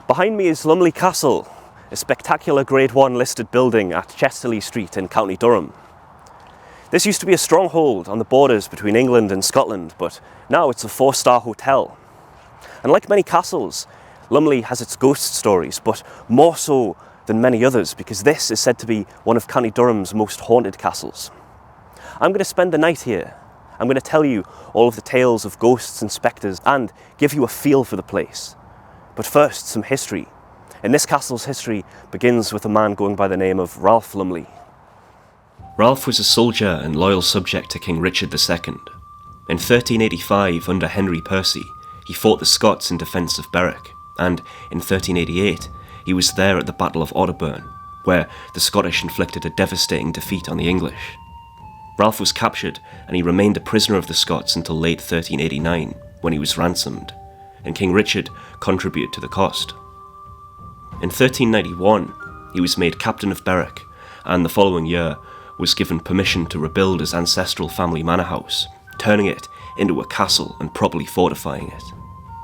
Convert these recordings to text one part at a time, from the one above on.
Behind me is Lumley Castle, a spectacular Grade 1 listed building at Chesterley Street in County Durham. This used to be a stronghold on the borders between England and Scotland, but now it's a 4-star hotel. And like many castles, Lumley has its ghost stories, but more so than many others, because this is said to be one of County Durham's most haunted castles. I'm going to spend the night here. I'm going to tell you all of the tales of ghosts and spectres and give you a feel for the place. But first, some history. And this castle's history begins with a man going by the name of Ralph Lumley. Ralph was a soldier and loyal subject to King Richard II. In 1385, under Henry Percy, he fought the Scots in defence of Berwick, and in 1388, he was there at the Battle of Otterburn, where the Scottish inflicted a devastating defeat on the English. Ralph was captured, and he remained a prisoner of the Scots until late 1389, when he was ransomed, and King Richard contributed to the cost. In 1391, he was made captain of Berwick, and the following year was given permission to rebuild his ancestral family manor house, turning it into a castle and properly fortifying it.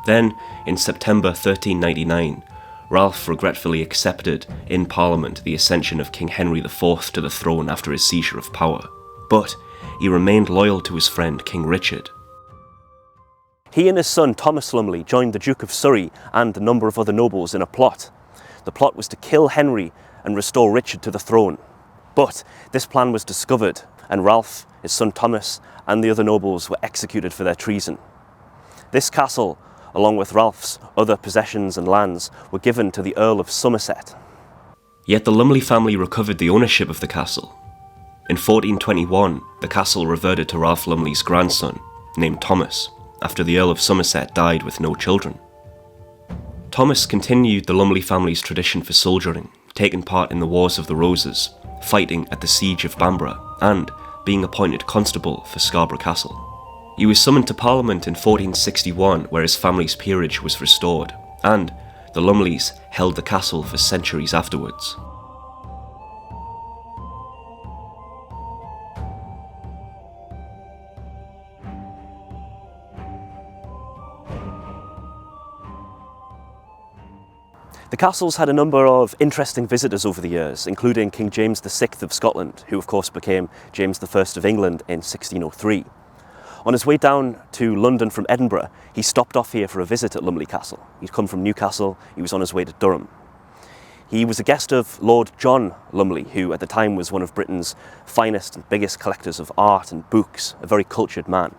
Then, in September 1399, Ralph regretfully accepted in Parliament the ascension of King Henry IV to the throne after his seizure of power, but he remained loyal to his friend King Richard. He and his son Thomas Lumley joined the Duke of Surrey and a number of other nobles in a plot. The plot was to kill Henry and restore Richard to the throne. But this plan was discovered, and Ralph, his son Thomas, and the other nobles were executed for their treason. This castle, along with Ralph's other possessions and lands, were given to the Earl of Somerset. Yet the Lumley family recovered the ownership of the castle. In 1421, the castle reverted to Ralph Lumley's grandson, named Thomas, after the Earl of Somerset died with no children. Thomas continued the Lumley family's tradition for soldiering, taking part in the Wars of the Roses, fighting at the Siege of Bamborough, and being appointed constable for Scarborough Castle. He was summoned to Parliament in 1461, where his family's peerage was restored, and the Lumleys held the castle for centuries afterwards. The castle's had a number of interesting visitors over the years, including King James VI of Scotland, who of course became James I of England in 1603. On his way down to London from Edinburgh, he stopped off here for a visit at Lumley Castle. He'd come from Newcastle, he was on his way to Durham. He was a guest of Lord John Lumley, who at the time was one of Britain's finest and biggest collectors of art and books, a very cultured man.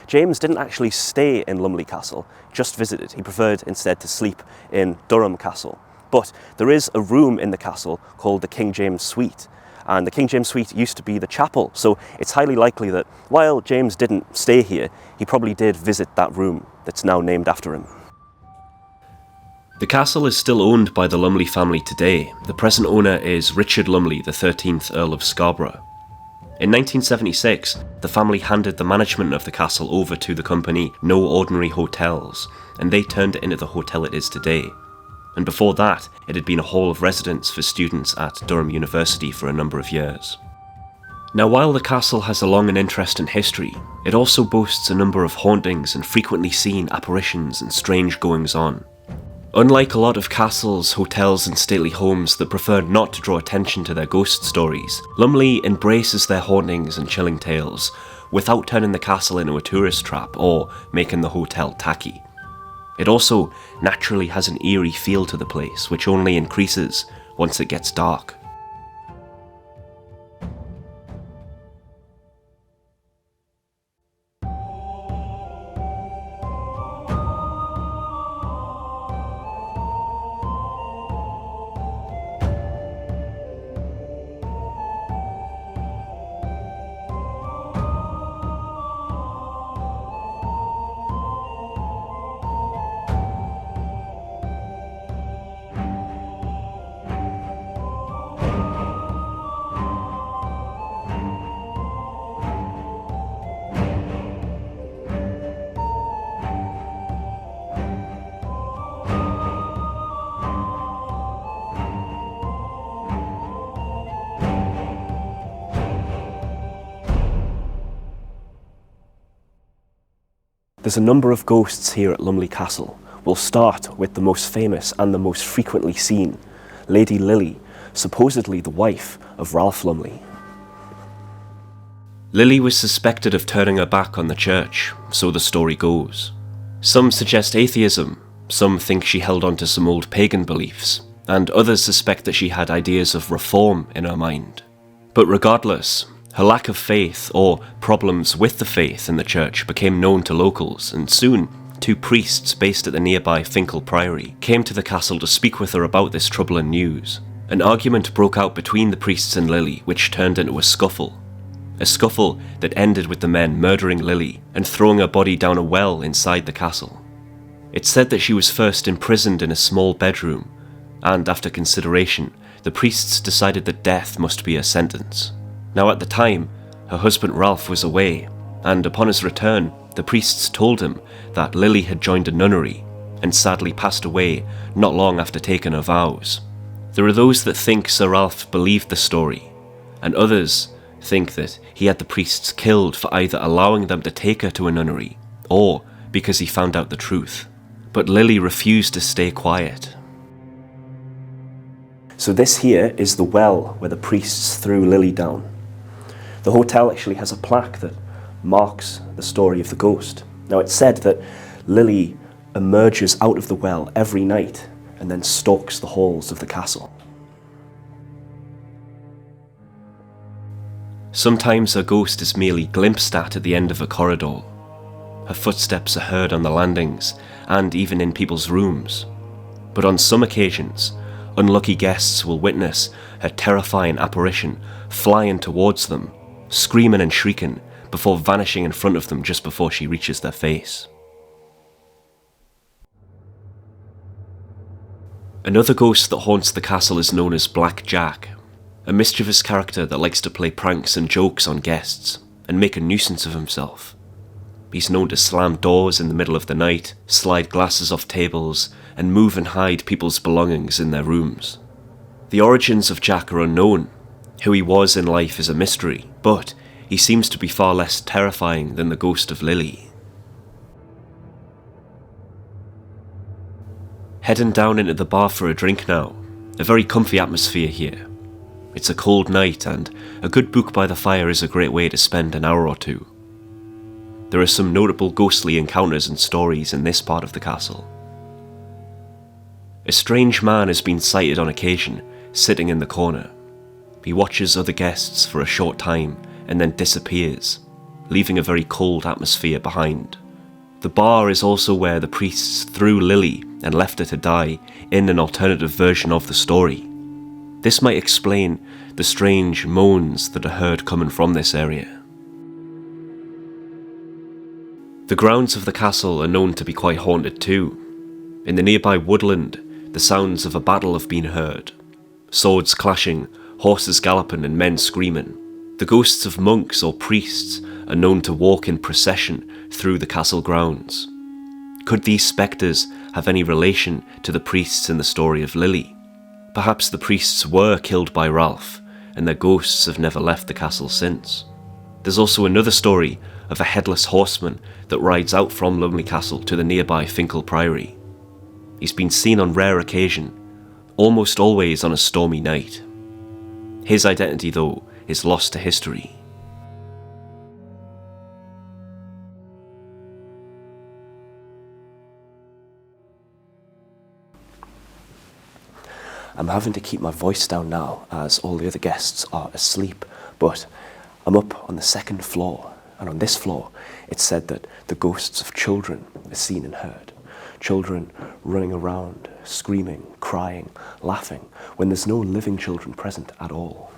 James didn't actually stay in Lumley Castle, just visited. He preferred instead to sleep in Durham Castle. But there is a room in the castle called the King James Suite, and the King James Suite used to be the chapel, so it's highly likely that while James didn't stay here, he probably did visit that room that's now named after him. The castle is still owned by the Lumley family today. The present owner is Richard Lumley, the 13th Earl of Scarborough. In 1976, the family handed the management of the castle over to the company No Ordinary Hotels, and they turned it into the hotel it is today. And before that, it had been a hall of residence for students at Durham University for a number of years. Now, while the castle has a long and interesting history, it also boasts a number of hauntings and frequently seen apparitions and strange goings-on. Unlike a lot of castles, hotels and stately homes that prefer not to draw attention to their ghost stories, Lumley embraces their hauntings and chilling tales without turning the castle into a tourist trap or making the hotel tacky. It also naturally has an eerie feel to the place, which only increases once it gets dark. There's a number of ghosts here at Lumley Castle. We'll start with the most famous and the most frequently seen, Lady Lily, supposedly the wife of Ralph Lumley. Lily was suspected of turning her back on the church, so the story goes. Some suggest atheism, some think she held on to some old pagan beliefs, and others suspect that she had ideas of reform in her mind. But regardless, her lack of faith or problems with the faith in the church became known to locals, and soon 2 priests based at the nearby Finkel Priory came to the castle to speak with her about this troubling news. An argument broke out between the priests and Lily, which turned into a scuffle. A scuffle that ended with the men murdering Lily and throwing her body down a well inside the castle. It's said that she was first imprisoned in a small bedroom, and after consideration, the priests decided that death must be her sentence. Now at the time, her husband Ralph was away, and upon his return, the priests told him that Lily had joined a nunnery and sadly passed away not long after taking her vows. There are those that think Sir Ralph believed the story, and others think that he had the priests killed for either allowing them to take her to a nunnery or because he found out the truth. But Lily refused to stay quiet. So this here is the well where the priests threw Lily down. The hotel actually has a plaque that marks the story of the ghost. Now it's said that Lily emerges out of the well every night and then stalks the halls of the castle. Sometimes her ghost is merely glimpsed at the end of a corridor. Her footsteps are heard on the landings and even in people's rooms. But on some occasions, unlucky guests will witness her terrifying apparition flying towards them, screaming and shrieking before vanishing in front of them just before she reaches their face. Another ghost that haunts the castle is known as Black Jack, a mischievous character that likes to play pranks and jokes on guests and make a nuisance of himself. He's known to slam doors in the middle of the night, slide glasses off tables, and move and hide people's belongings in their rooms. The origins of Jack are unknown. Who he was in life is a mystery, but he seems to be far less terrifying than the ghost of Lily. Heading down into the bar for a drink now. A very comfy atmosphere here. It's a cold night and a good book by the fire is a great way to spend an hour or two. There are some notable ghostly encounters and stories in this part of the castle. A strange man has been sighted on occasion, sitting in the corner. He watches other guests for a short time and then disappears, leaving a very cold atmosphere behind. The bar is also where the priests threw Lily and left her to die in an alternative version of the story. This might explain the strange moans that are heard coming from this area. The grounds of the castle are known to be quite haunted too. In the nearby woodland, the sounds of a battle have been heard. Swords clashing, horses galloping and men screaming. The ghosts of monks or priests are known to walk in procession through the castle grounds. Could these spectres have any relation to the priests in the story of Lily? Perhaps the priests were killed by Ralph, and their ghosts have never left the castle since. There's also another story of a headless horseman that rides out from Lumley Castle to the nearby Finkel Priory. He's been seen on rare occasion, almost always on a stormy night. His identity, though, is lost to history. I'm having to keep my voice down now as all the other guests are asleep, but I'm up on the 2nd floor, and on this floor it's said that the ghosts of children are seen and heard. Children running around, screaming, crying, laughing, when there's no living children present at all.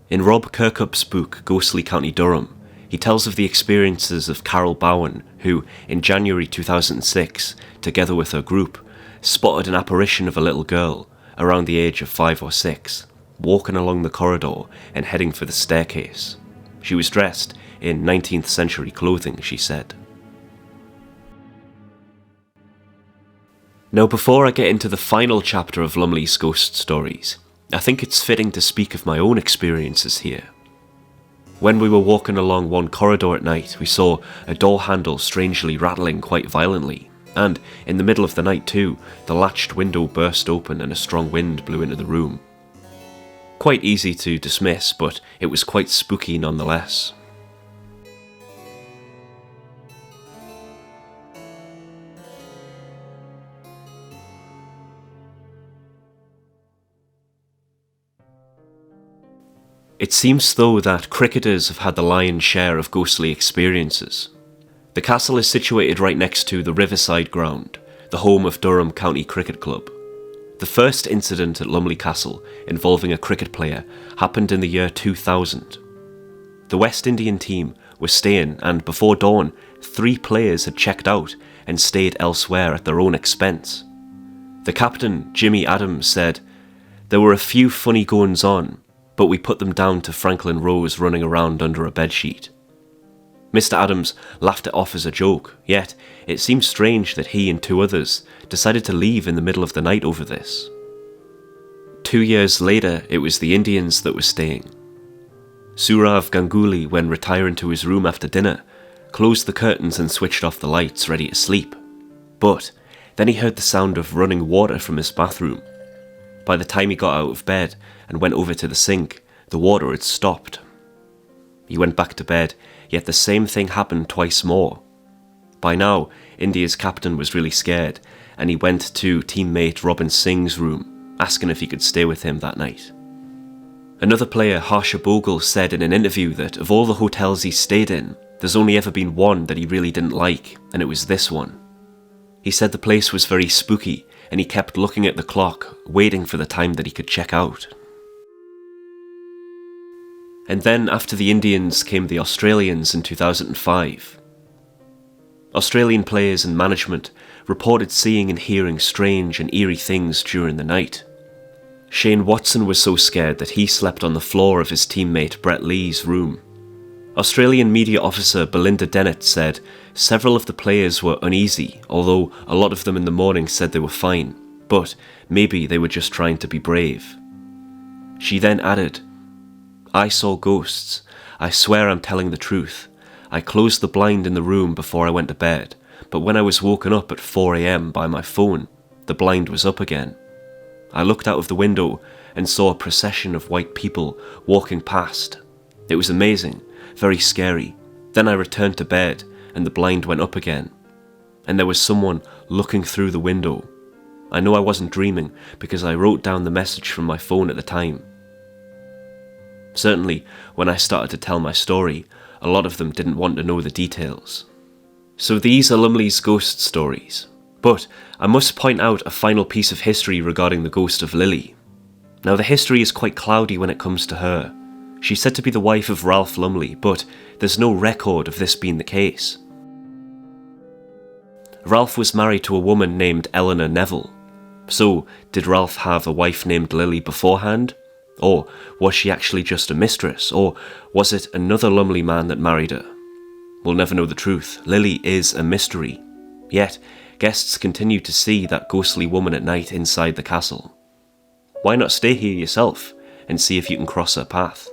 In Rob Kirkup's book Ghostly County Durham, he tells of the experiences of Carol Bowen, who, in January 2006, together with her group, spotted an apparition of a little girl, around the age of 5 or 6, walking along the corridor and heading for the staircase. She was dressed in 19th century clothing, she said. Now, before I get into the final chapter of Lumley's ghost stories, I think it's fitting to speak of my own experiences here. When we were walking along one corridor at night, we saw a door handle strangely rattling quite violently, and in the middle of the night too, the latched window burst open and a strong wind blew into the room. Quite easy to dismiss, but it was quite spooky nonetheless. It seems though that cricketers have had the lion's share of ghostly experiences. The castle is situated right next to the Riverside ground, the home of Durham County Cricket Club. The first incident at Lumley Castle involving a cricket player happened in the year 2000. The West Indian team was staying, and before dawn, 3 players had checked out and stayed elsewhere at their own expense. The captain, Jimmy Adams, said, "There were a few funny goings on, but we put them down to Franklin Rose running around under a bedsheet." Mr. Adams laughed it off as a joke, yet it seems strange that he and 2 others decided to leave in the middle of the night over this. 2 years later, it was the Indians that were staying. Sourav Ganguly, when retiring to his room after dinner, closed the curtains and switched off the lights, ready to sleep. But then he heard the sound of running water from his bathroom. By the time he got out of bed and went over to the sink, the water had stopped. He went back to bed, yet the same thing happened twice more. By now, India's captain was really scared, and he went to teammate Robin Singh's room, asking if he could stay with him that night. Another player, Harsha Bogle, said in an interview that of all the hotels he stayed in, there's only ever been one that he really didn't like, and it was this one. He said the place was very spooky, and he kept looking at the clock, waiting for the time that he could check out. And then after the Indians came the Australians in 2005. Australian players and management reported seeing and hearing strange and eerie things during the night. Shane Watson was so scared that he slept on the floor of his teammate Brett Lee's room. Australian media officer Belinda Dennett said several of the players were uneasy, although a lot of them in the morning said they were fine, but maybe they were just trying to be brave. She then added, "I saw ghosts. I swear I'm telling the truth. I closed the blind in the room before I went to bed, but when I was woken up at 4 a.m. by my phone, the blind was up again. I looked out of the window and saw a procession of white people walking past. It was amazing, very scary. Then I returned to bed and the blind went up again. And there was someone looking through the window. I know I wasn't dreaming because I wrote down the message from my phone at the time." Certainly, when I started to tell my story, a lot of them didn't want to know the details. So these are Lumley's ghost stories. But I must point out a final piece of history regarding the ghost of Lily. Now the history is quite cloudy when it comes to her. She's said to be the wife of Ralph Lumley, but there's no record of this being the case. Ralph was married to a woman named Eleanor Neville. So, did Ralph have a wife named Lily beforehand? Or was she actually just a mistress? Or was it another Lumley man that married her? We'll never know the truth. Lily is a mystery. Yet, guests continue to see that ghostly woman at night inside the castle. Why not stay here yourself and see if you can cross her path?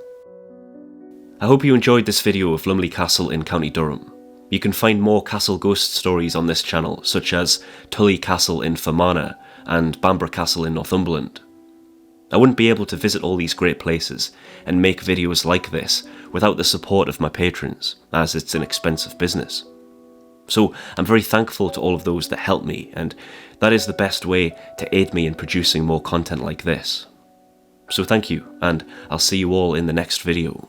I hope you enjoyed this video of Lumley Castle in County Durham. You can find more castle ghost stories on this channel, such as Tully Castle in Fermanagh and Bamburgh Castle in Northumberland. I wouldn't be able to visit all these great places and make videos like this without the support of my patrons, as it's an expensive business. So I'm very thankful to all of those that help me, and that is the best way to aid me in producing more content like this. So thank you, and I'll see you all in the next video.